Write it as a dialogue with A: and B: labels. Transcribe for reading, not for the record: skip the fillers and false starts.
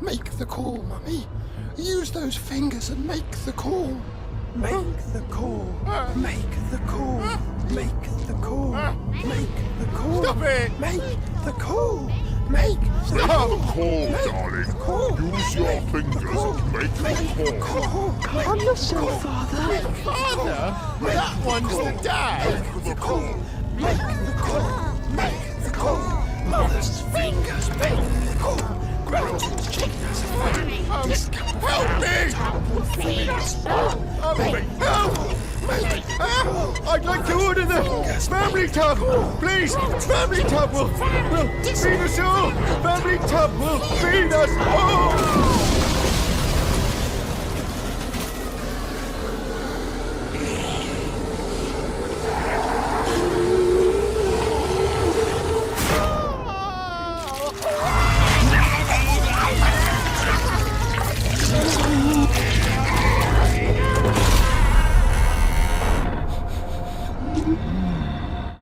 A: Make the call, Mummy. Use those fingers and make the call. Make the call. Make the call. Make the call. Make the call.
B: Stop it!
A: Make the call. Make the
C: Call, darling. Use your fingers and make the call.
D: Calm yourself, Father.
B: Father? That one's the dad!
A: Make the call. Make the call. Make the call. Mother's fingers make the call. Grandma's fingers
B: Help me! Help! I'd like to order the family tub! Please! Family tub will feed us all! Family tub will feed us all!